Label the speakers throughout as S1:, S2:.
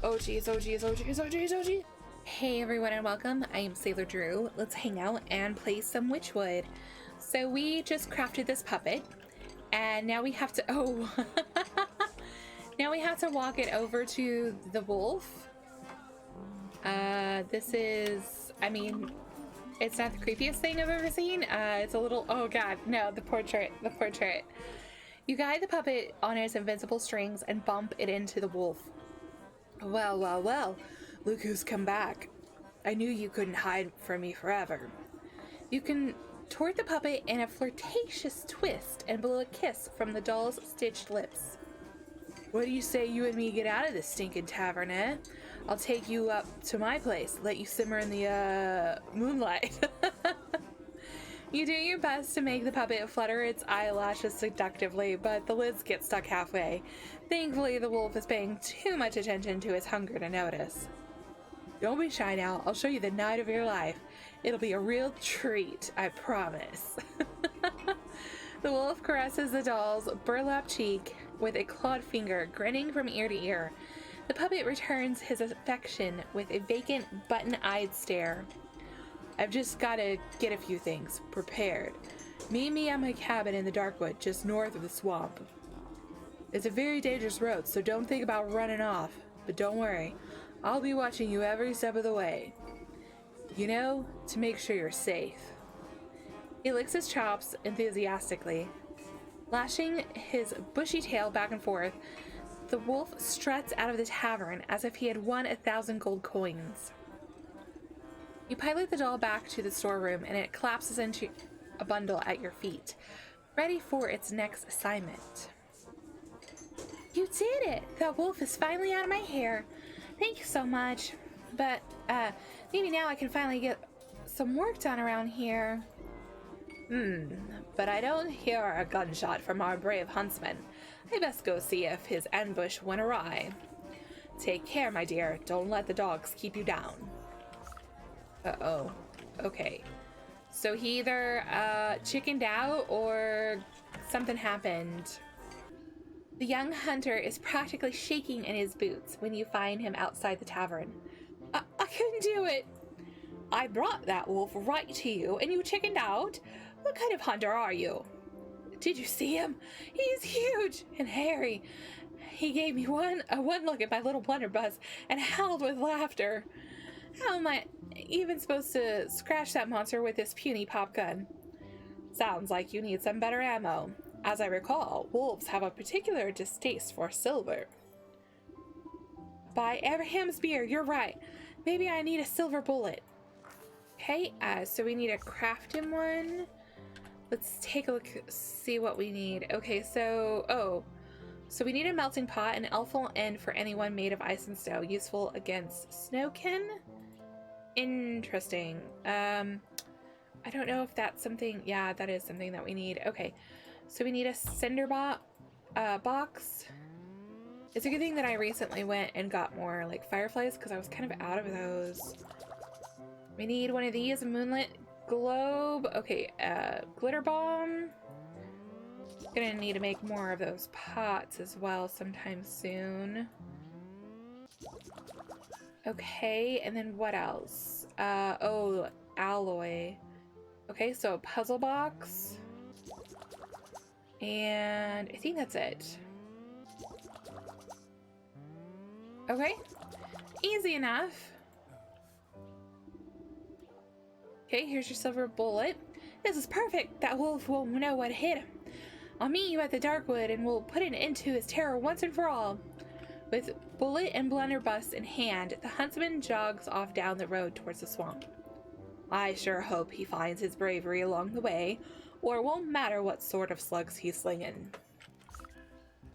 S1: Oh geez, oh geez, oh geez, oh geez, oh geez. Hey everyone and welcome. I am SailorDrew. Let's hang out and play some Wytchwood. So we just crafted this puppet, and now we have to, now we have to walk it over to the wolf. This is, I mean, it's not the creepiest thing I've ever seen. It's a little, oh god, no, the portrait. You guide the puppet on its invincible strings and bump it into the wolf. Well, well, well, look who's come back. I knew you couldn't hide from me forever. You can toward the puppet in a flirtatious twist and blow a kiss from the doll's stitched lips. What do you say you and me get out of this stinking tavern, eh? I'll take you up to my place, let you simmer in the, moonlight. You do your best to make the puppet flutter its eyelashes seductively, but the lids get stuck halfway. Thankfully, the wolf is paying too much attention to his hunger to notice. Don't be shy now. I'll show you the night of your life. It'll be a real treat, I promise. The wolf caresses the doll's burlap cheek with a clawed finger, grinning from ear to ear. The puppet returns his affection with a vacant, button-eyed stare. I've just got to get a few things prepared. Meet me at my cabin in the Darkwood, just north of the swamp. It's a very dangerous road, so don't think about running off. But don't worry, I'll be watching you every step of the way. You know, to make sure you're safe. He licks his chops enthusiastically. Lashing his bushy tail back and forth, the wolf struts out of the tavern as if he had won 1,000 gold coins. You pilot the doll back to the storeroom and it collapses into a bundle at your feet, ready for its next assignment. You did it! That wolf is finally out of my hair. Thank you so much. But, maybe now I can finally get some work done around here. But I don't hear a gunshot from our brave huntsman. I best go see if his ambush went awry. Take care, my dear. Don't let the dogs keep you down. Uh-oh. Okay. So he either chickened out or something happened. The young hunter is practically shaking in his boots when you find him outside the tavern. I couldn't do it. I brought that wolf right to you and you chickened out? What kind of hunter are you? Did you see him? He's huge and hairy. He gave me one look at my little blunderbuss and howled with laughter. How am I even supposed to scratch that monster with this puny pop gun? Sounds like you need some better ammo. As I recall, wolves have a particular distaste for silver. By Abraham's beard, you're right. Maybe I need a silver bullet. Okay, so we need to craft him one. Let's take a look, see what we need. Okay, so we need a melting pot, an elful end for anyone made of ice and snow, useful against snowkin. Interesting. I don't know if that's something. Yeah, that is something that we need. Okay, so we need a cinder box. It's a good thing that I recently went and got more like fireflies because I was kind of out of those. We need one of these, a moonlit globe. Okay, glitter bomb. Gonna need to make more of those pots as well sometime soon. Okay, and then what else? Oh, alloy. Okay, so a puzzle box. And I think that's it. Okay, easy enough. Okay, here's your silver bullet. This is perfect. That wolf won't know what hit him. I'll meet you at the Darkwood and we'll put an end to his terror once and for all. With bullet and blunderbuss in hand, the huntsman jogs off down the road towards the swamp. I sure hope he finds his bravery along the way, or it won't matter what sort of slugs he's slinging.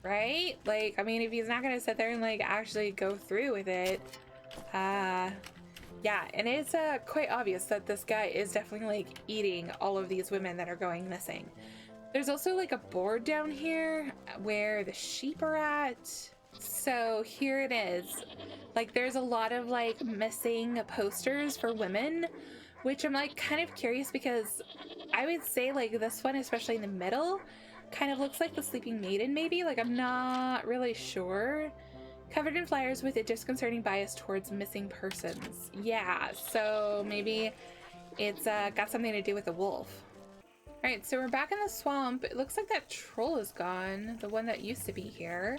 S1: Right? Like, I mean, if he's not gonna sit there and, like, actually go through with it, yeah, and it's quite obvious that this guy is definitely, like, eating all of these women that are going missing. There's also, like, a board down here where the sheep are at. So here it is. Like, there's a lot of, like, missing posters for women, which I'm, like, kind of curious because I would say, like, this one, especially in the middle, kind of looks like the Sleeping Maiden, maybe? Like, I'm not really sure Covered in flyers with a disconcerting bias towards missing persons. Yeah, so maybe it's got something to do with the wolf. Alright, so we're back in the swamp. It looks like that troll is gone, the one that used to be here.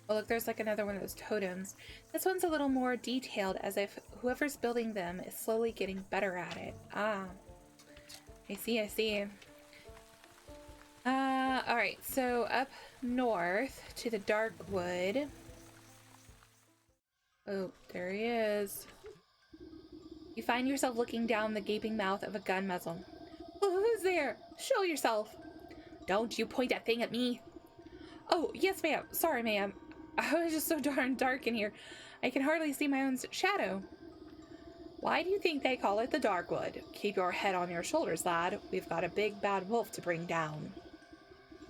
S1: Oh look, there's like another one of those totems. This one's a little more detailed, as if whoever's building them is slowly getting better at it. Ah, I see, I see. Alright, so up north to the Darkwood. Oh, there he is. You find yourself looking down the gaping mouth of a gun muzzle. Oh, who's there? Show yourself! Don't you point that thing at me! Oh, yes, ma'am. Sorry, ma'am. I was just so darn dark in here. I can hardly see my own shadow. Why do you think they call it the Darkwood? Keep your head on your shoulders, lad. We've got a big bad wolf to bring down.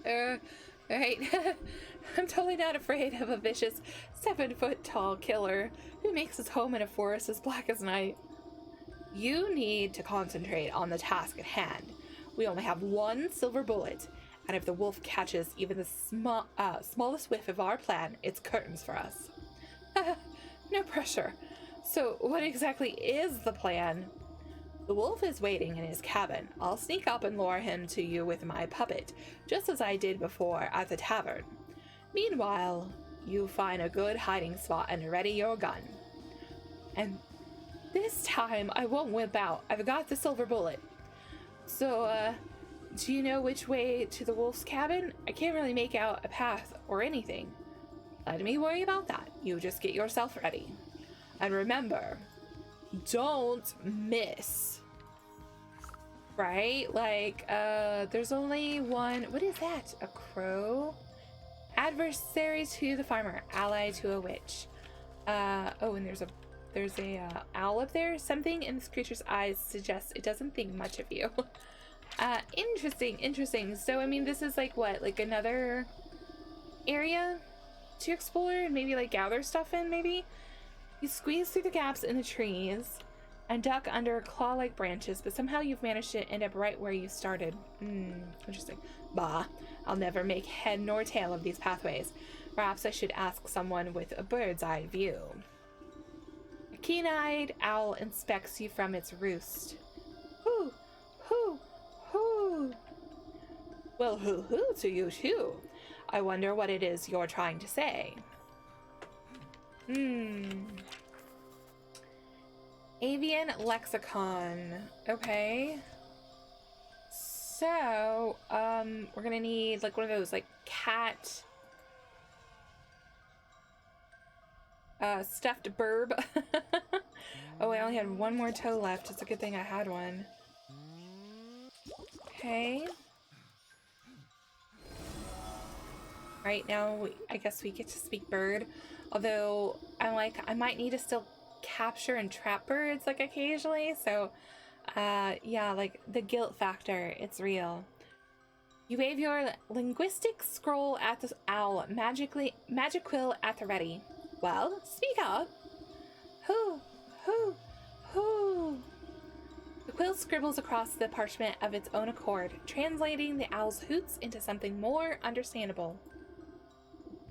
S1: Right. I'm totally not afraid of a vicious 7-foot-tall killer who makes his home in a forest as black as night. You need to concentrate on the task at hand. We only have one silver bullet, and if the wolf catches even the smallest whiff of our plan, it's curtains for us. No pressure. So what exactly is the plan? The wolf is waiting in his cabin. I'll sneak up and lure him to you with my puppet, just as I did before at the tavern. Meanwhile, you find a good hiding spot and ready your gun. And this time I won't whip out. I've got the silver bullet. So, do you know which way to the wolf's cabin? I can't really make out a path or anything. Let me worry about that. You just get yourself ready. And remember, don't miss. Right? Like, there's only one. What is that? A crow? Adversary to the farmer, ally to a witch. Oh, and there's a owl up there. Something in this creature's eyes suggests it doesn't think much of you. Interesting. So, I mean, this is like what? Like another area to explore and maybe like gather stuff in, maybe? You squeeze through the gaps in the trees and duck under claw-like branches, but somehow you've managed to end up right where you started. Interesting. Bah, I'll never make head nor tail of these pathways. Perhaps I should ask someone with a bird's eye view. A keen-eyed owl inspects you from its roost. Hoo, hoo, hoo. Well, hoo-hoo to you too. I wonder what it is you're trying to say. Avian lexicon. Okay. So, we're gonna need like one of those like cat stuffed burb. Oh, I only had one more toe left. It's a good thing I had one. Okay. Right now, I guess we get to speak bird. Although, I'm like, I might need to still capture and trap birds, like, occasionally. So, yeah, like, the guilt factor, it's real. You wave your linguistic scroll at the owl, magic quill at the ready. Well, speak up. Who? The quill scribbles across the parchment of its own accord, translating the owl's hoots into something more understandable.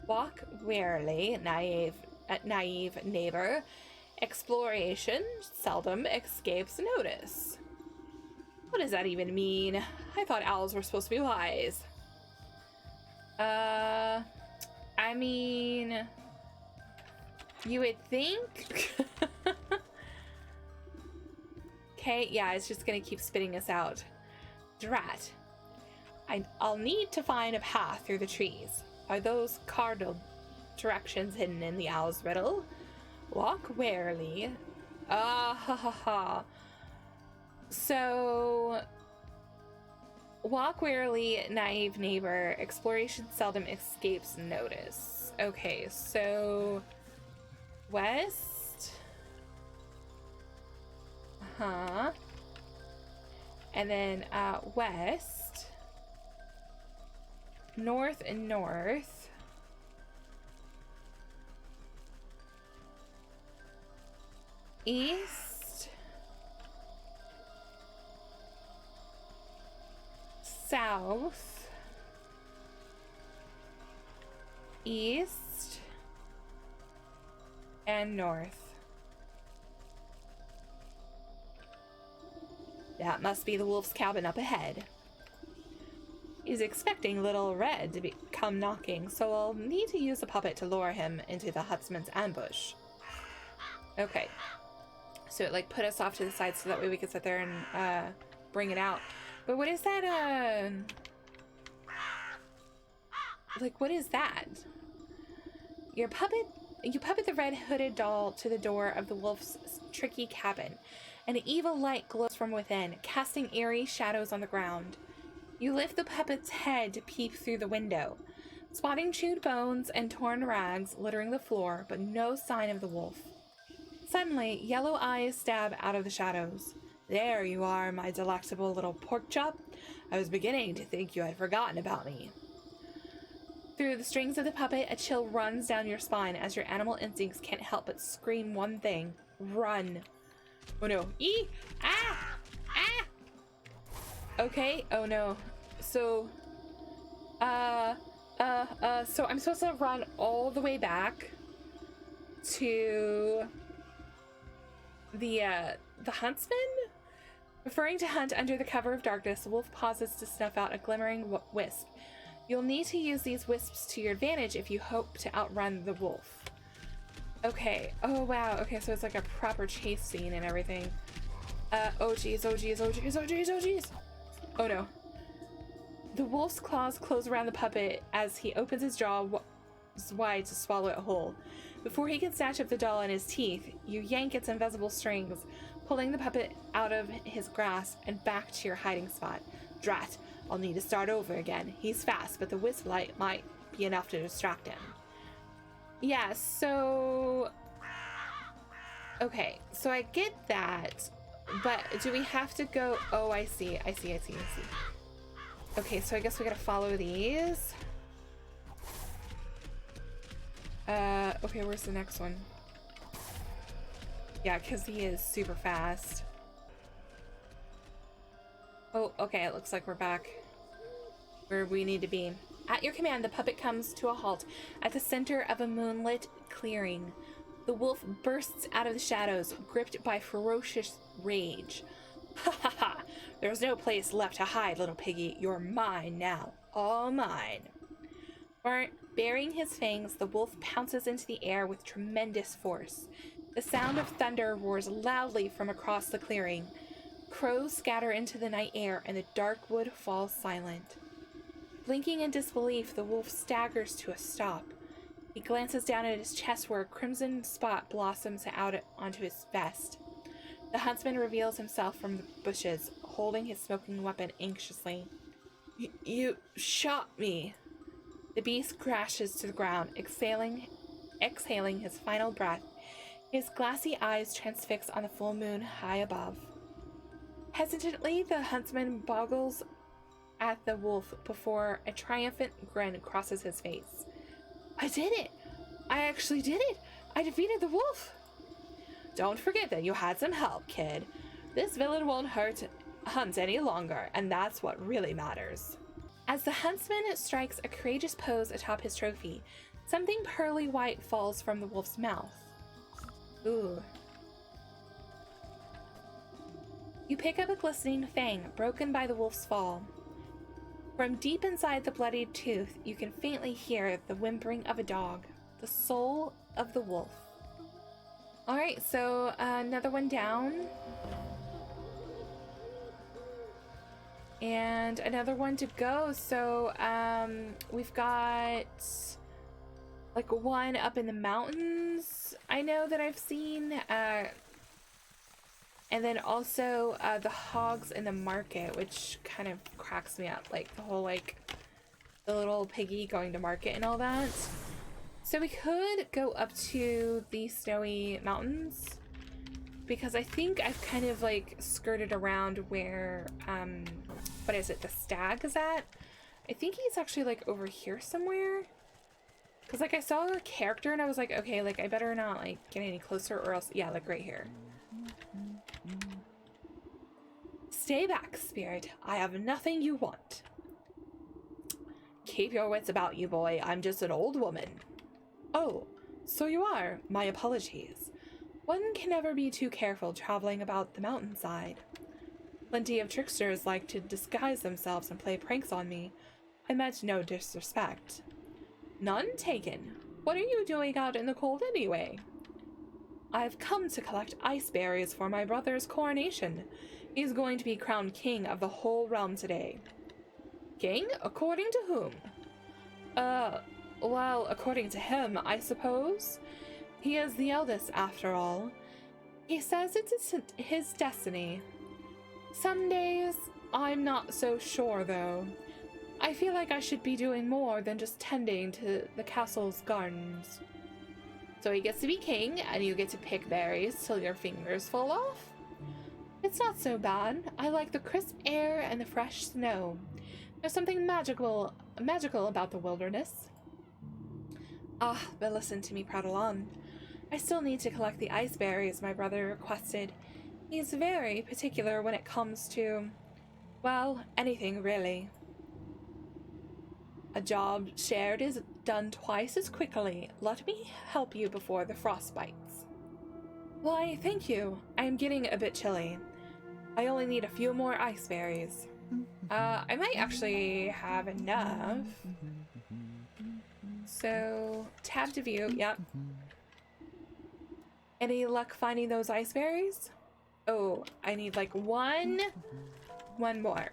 S1: Walk warily, naive neighbor. Exploration seldom escapes notice. What does that even mean? I thought owls were supposed to be wise. I mean, you would think. Okay, yeah, it's just gonna keep spitting us out. Drat. I'll need to find a path through the trees. Are those cardinal directions hidden in the owl's riddle? Walk warily. Ah, ha ha ha. So, walk warily, naive neighbor. Exploration seldom escapes notice. Okay, so west. And then west. North and north. East. South. East. and north. That must be the wolf's cabin up ahead. He's expecting little Red to come knocking, so I'll need to use the puppet to lure him into the huntsman's ambush. Okay. So it, like, put us off to the side so that way we could sit there and, bring it out. But what is that, like, what is that? You puppet the red hooded doll to the door of the wolf's tricky cabin. An evil light glows from within, casting eerie shadows on the ground. You lift the puppet's head to peep through the window, spotting chewed bones and torn rags littering the floor, but no sign of the wolf. Suddenly, yellow eyes stab out of the shadows. There you are, my delectable little pork chop. I was beginning to think you had forgotten about me. Through the strings of the puppet, a chill runs down your spine as your animal instincts can't help but scream one thing. Run. Oh no. Ee! Ah! Ah! Okay. Oh no. So, so I'm supposed to run all the way back to the huntsman? Preferring to hunt under the cover of darkness, the wolf pauses to snuff out a glimmering wisp. You'll need to use these wisps to your advantage if you hope to outrun the wolf. Okay. Oh, wow. Okay, so it's like a proper chase scene and everything. Oh, geez. Oh, geez. Oh, geez. Oh, geez. Oh, geez. Oh, no. The wolf's claws close around the puppet as he opens his jaw wide to swallow it whole. Before he can snatch up the doll in his teeth, you yank its invisible strings, pulling the puppet out of his grasp and back to your hiding spot. Drat. I'll need to start over again. He's fast, but the wisp light might be enough to distract him. Yeah, so... Okay, so I get that, but do we have to go... Oh, I see. Okay, so I guess we gotta follow these. Okay, where's the next one? Yeah, because he is super fast. Oh, okay, it looks like we're back where we need to be. At your command, the puppet comes to a halt at the center of a moonlit clearing. The wolf bursts out of the shadows, gripped by ferocious rage. Ha ha ha! There's no place left to hide, little piggy. You're mine now. All mine. Baring his fangs, the wolf pounces into the air with tremendous force. The sound of thunder roars loudly from across the clearing. Crows scatter into the night air, and the dark wood falls silent. Blinking in disbelief, the wolf staggers to a stop. He glances down at his chest where a crimson spot blossoms out onto his vest. The huntsman reveals himself from the bushes, holding his smoking weapon anxiously. You shot me. The beast crashes to the ground, exhaling his final breath. His glassy eyes transfix on the full moon high above. Hesitantly, the huntsman boggles at the wolf before a triumphant grin crosses his face. I did it! I actually did it! I defeated the wolf! Don't forget that you had some help, kid. This villain won't hunt any longer, and that's what really matters. As the huntsman strikes a courageous pose atop his trophy, something pearly white falls from the wolf's mouth. Ooh. You pick up a glistening fang, broken by the wolf's fall. From deep inside the bloodied tooth, you can faintly hear the whimpering of a dog, the soul of the wolf. Alright, so another one down. And another one to go. So we've got like one up in the mountains I know that I've seen. And then also the hogs in the market, which kind of cracks me up. Like the whole like the little piggy going to market and all that. So we could go up to the snowy mountains, because I think I've kind of like skirted around where, what is it, the Stag is at? I think he's actually like over here somewhere. Because like I saw a character and I was like, okay, like I better not like get any closer or else, yeah, like right here. Stay back, spirit. I have nothing you want. Keep your wits about you, boy. I'm just an old woman. Oh, so you are. My apologies. One can never be too careful traveling about the mountainside. Plenty of tricksters like to disguise themselves and play pranks on me. I meant no disrespect. None taken. What are you doing out in the cold anyway? I've come to collect ice berries for my brother's coronation. He's going to be crowned king of the whole realm today. King? According to whom? Well, according to him, I suppose. He is the eldest, after all. He says it's his destiny. Some days, I'm not so sure, though. I feel like I should be doing more than just tending to the castle's gardens. So he gets to be king, and you get to pick berries till your fingers fall off? It's not so bad. I like the crisp air and the fresh snow. There's something magical about the wilderness. But listen to me prattle on. I still need to collect the ice berries my brother requested. He's very particular when it comes to, well, anything really. A job shared is done twice as quickly. Let me help you before the frost bites. Why, thank you. I'm getting a bit chilly. I only need a few more ice berries. I might actually have enough. So, tab to view, yep. Any luck finding those ice berries? Oh, I need like one more.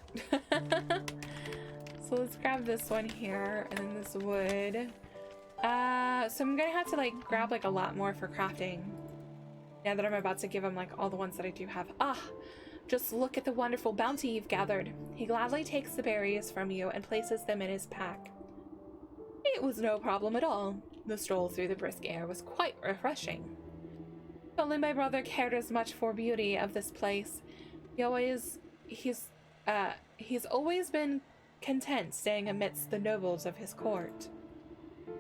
S1: So let's grab this one here, and then this wood. So I'm gonna have to like grab like a lot more for crafting. Now that I'm about to give him like all the ones that I do have. Just look at the wonderful bounty you've gathered. He gladly takes the berries from you and places them in his pack. It was no problem at all. The stroll through the brisk air was quite refreshing. If only my brother cared as much for beauty of this place. He's always been content staying amidst the nobles of his court.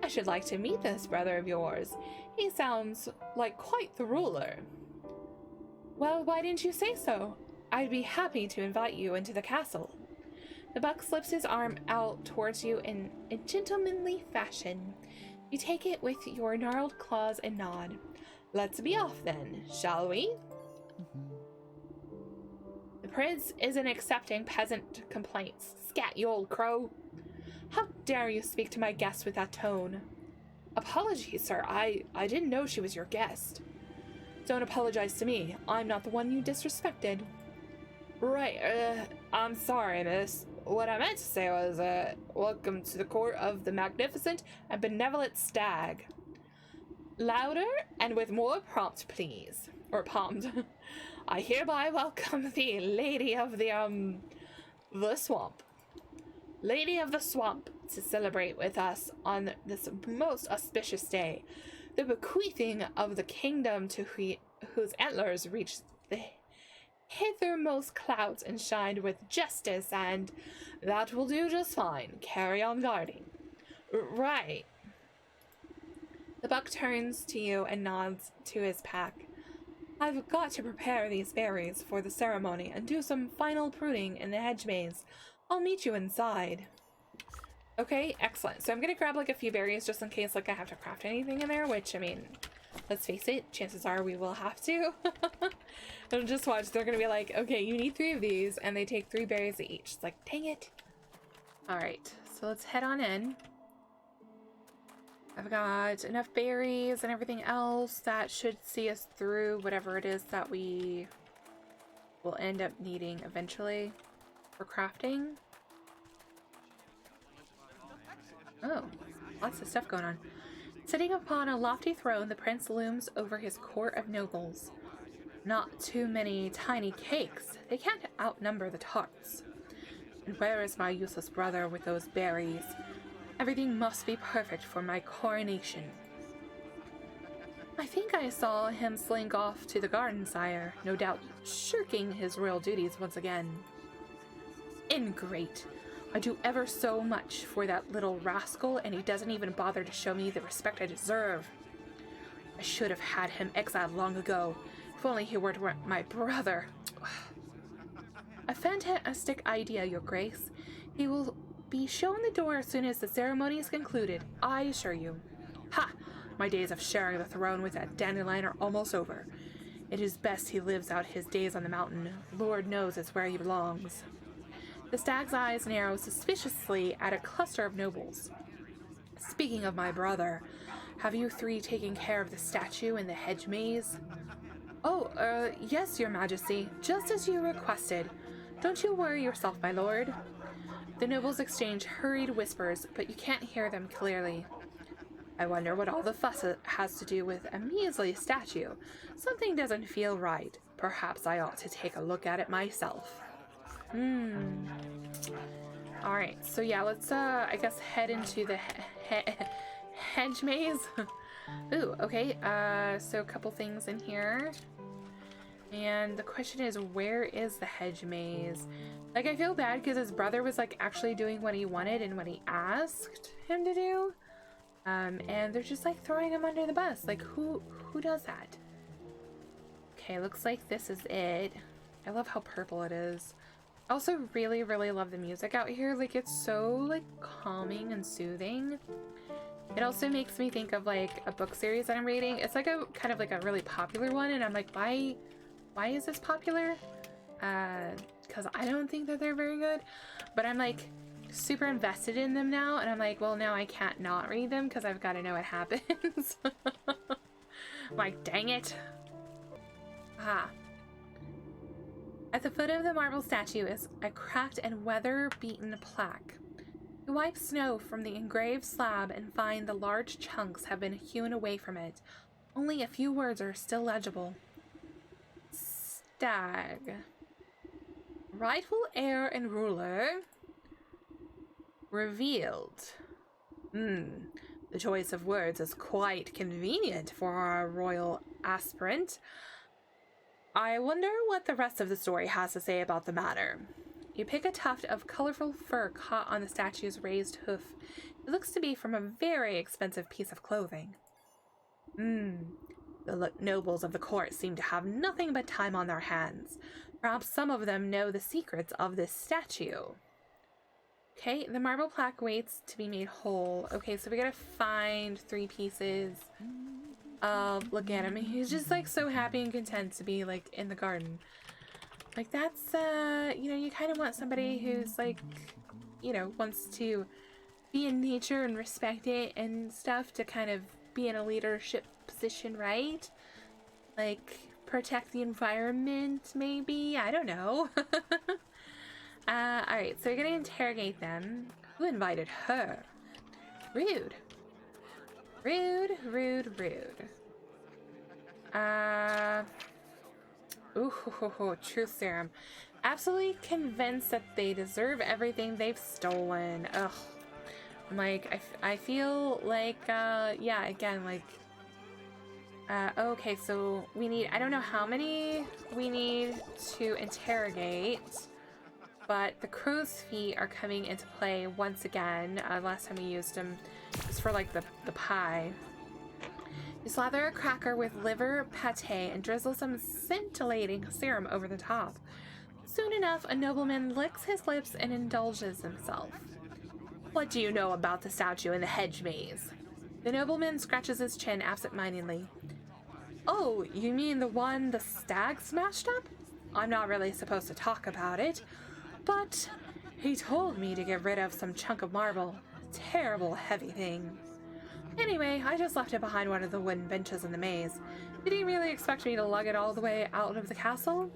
S1: I should like to meet this brother of yours. He sounds like quite the ruler. Well, why didn't you say so? I'd be happy to invite you into the castle. The buck slips his arm out towards you in a gentlemanly fashion. You take it with your gnarled claws and nod. Let's be off then, shall we? The prince isn't accepting peasant complaints. Scat, you old crow. How dare you speak to my guest with that tone? Apologies, sir. I didn't know she was your guest. Don't apologize to me. I'm not the one you disrespected. Right, I'm sorry, miss. What I meant to say was, welcome to the court of the magnificent and benevolent Stag. Louder and with more prompt, please. Or prompt. I hereby welcome the lady of the swamp. Lady of the swamp to celebrate with us on this most auspicious day. The bequeathing of the kingdom to whose antlers reach the hithermost clouds and shined with justice, and that will do just fine. Carry on guarding. Right. The buck turns to you and nods to his pack. I've got to prepare these berries for the ceremony and do some final pruning in the hedge maze. I'll meet you inside. Okay, excellent. So I'm gonna grab like a few berries just in case like I have to craft anything in there, which I mean, let's face it, chances are we will have to. And just watch, they're gonna be like, okay, you need 3 of these, and they take 3 berries each. It's like, dang it. Alright, so let's head on in. I've got enough berries and everything else that should see us through whatever it is that we will end up needing eventually for crafting. Oh, lots of stuff going on. Sitting upon a lofty throne, the prince looms over his court of nobles. Not too many tiny cakes. They can't outnumber the tarts. And where is my useless brother with those berries? Everything must be perfect for my coronation. I think I saw him slink off to the garden, sire, no doubt shirking his royal duties once again. Ingrate. I do ever so much for that little rascal, and he doesn't even bother to show me the respect I deserve. I should have had him exiled long ago, if only he were my brother. A fantastic idea, your grace. He will be shown the door as soon as the ceremony is concluded, I assure you. Ha! My days of sharing the throne with that dandelion are almost over. It is best he lives out his days on the mountain. Lord knows it's where he belongs. The stag's eyes narrow suspiciously at a cluster of nobles. Speaking of my brother, have you three taken care of the statue in the hedge maze? Oh, yes, your majesty, just as you requested. Don't you worry yourself, my lord. The nobles exchange hurried whispers, but you can't hear them clearly. I wonder what all the fuss has to do with a measly statue. Something doesn't feel right. Perhaps I ought to take a look at it myself. Alright, so yeah, let's, I guess head into the hedge maze. Ooh, okay, so a couple things in here. And the question is, where is the hedge maze? Like, I feel bad because his brother was, like, actually doing what he wanted and what he asked him to do. And they're just, like, throwing him under the bus. Like, who does that? Okay, looks like this is it. I love how purple it is. I also really, really love the music out here. Like, it's so, like, calming and soothing. It also makes me think of, like, a book series that I'm reading. It's, like, a kind of, like, a really popular one. And I'm like, why is this popular? Because I don't think that they're very good. But I'm, like, super invested in them now. And I'm like, well, now I can't not read them because I've got to know what happens. I'm like, dang it. Ah. At the foot of the marble statue is a cracked and weather-beaten plaque. You wipe snow from the engraved slab and find the large chunks have been hewn away from it. Only a few words are still legible. Stag. Rightful heir and ruler. Revealed. The choice of words is quite convenient for our royal aspirant. I wonder what the rest of the story has to say about the matter. You pick a tuft of colorful fur caught on the statue's raised hoof. It looks to be from a very expensive piece of clothing. The nobles of the court seem to have nothing but time on their hands. Perhaps some of them know the secrets of this statue. Okay, the marble plaque waits to be made whole. Okay, so we gotta find 3 pieces. Look at him. He's just, like, so happy and content to be, like, in the garden. Like, that's, you know, you kind of want somebody who's, like, you know, wants to be in nature and respect it and stuff to kind of be in a leadership position, right? Like, protect the environment, maybe? I don't know. Alright, so we're gonna interrogate them. Who invited her? Rude. Rude, rude, rude. Truth serum. Absolutely convinced that they deserve everything they've stolen. Ugh. I'm like, I feel like, yeah, again, like, okay, so we need, I don't know how many we need to interrogate, but the crow's feet are coming into play once again. Last time we used them was for, like, the pie. You slather a cracker with liver pate and drizzle some scintillating serum over the top. Soon enough, a nobleman licks his lips and indulges himself. What do you know about the statue in the hedge maze? The nobleman scratches his chin absent-mindedly. Oh, you mean the one the stag smashed up? I'm not really supposed to talk about it, but he told me to get rid of some chunk of marble. Terrible heavy thing. Anyway, I just left it behind one of the wooden benches in the maze. Did he really expect me to lug it all the way out of the castle?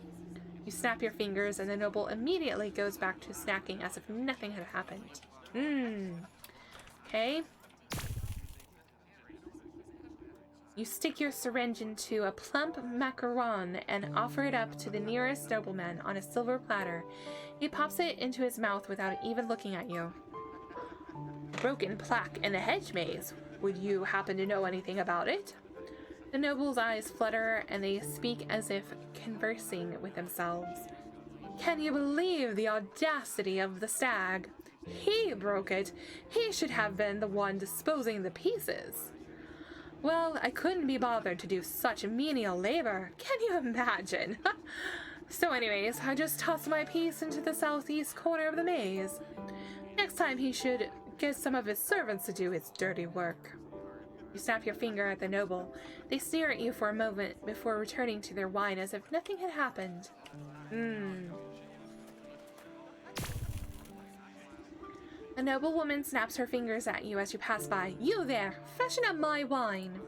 S1: You snap your fingers and the noble immediately goes back to snacking as if nothing had happened. Okay. You stick your syringe into a plump macaron and offer it up to the nearest nobleman on a silver platter. He pops it into his mouth without even looking at you. Broken plaque in the hedge maze. Would you happen to know anything about it? The noble's eyes flutter and they speak as if conversing with themselves. Can you believe the audacity of the stag? He broke it. He should have been the one disposing the pieces. Well, I couldn't be bothered to do such menial labor. Can you imagine? So anyways, I just tossed my piece into the southeast corner of the maze. Next time he should get some of his servants to do his dirty work. You snap your finger at the noble. They stare at you for a moment before returning to their wine as if nothing had happened. A noble woman snaps her fingers at you as you pass by. You there! Freshen up my wine!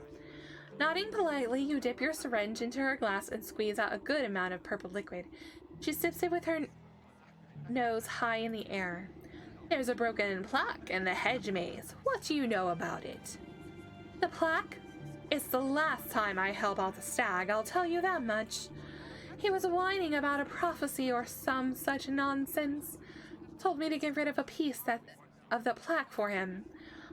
S1: Nodding politely, you dip your syringe into her glass and squeeze out a good amount of purple liquid. She sips it with her nose high in the air. There's a broken plaque in the hedge maze. What do you know about it? The plaque? It's the last time I help out the stag, I'll tell you that much. He was whining about a prophecy or some such nonsense. Told me to get rid of a piece of the plaque for him.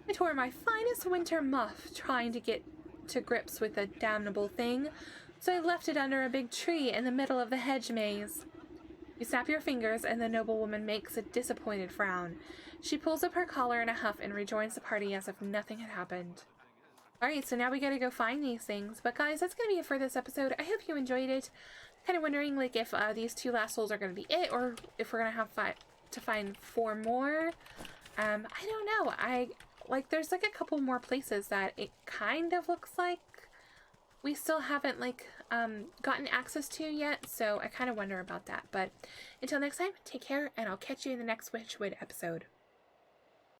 S1: I tore my finest winter muff trying to get to grips with the damnable thing, so I left it under a big tree in the middle of the hedge maze. You snap your fingers and the noblewoman makes a disappointed frown. She pulls up her collar in a huff and rejoins the party as if nothing had happened. Alright, so now we gotta go find these things. But guys, that's gonna be it for this episode. I hope you enjoyed it. Kind of wondering like if these 2 last souls are gonna be it, or if we're gonna have to find 4 more. I don't know. There's like a couple more places that it kind of looks like we still haven't gotten access to yet, so I kind of wonder about that. But until next time, take care, and I'll catch you in the next Wytchwood episode.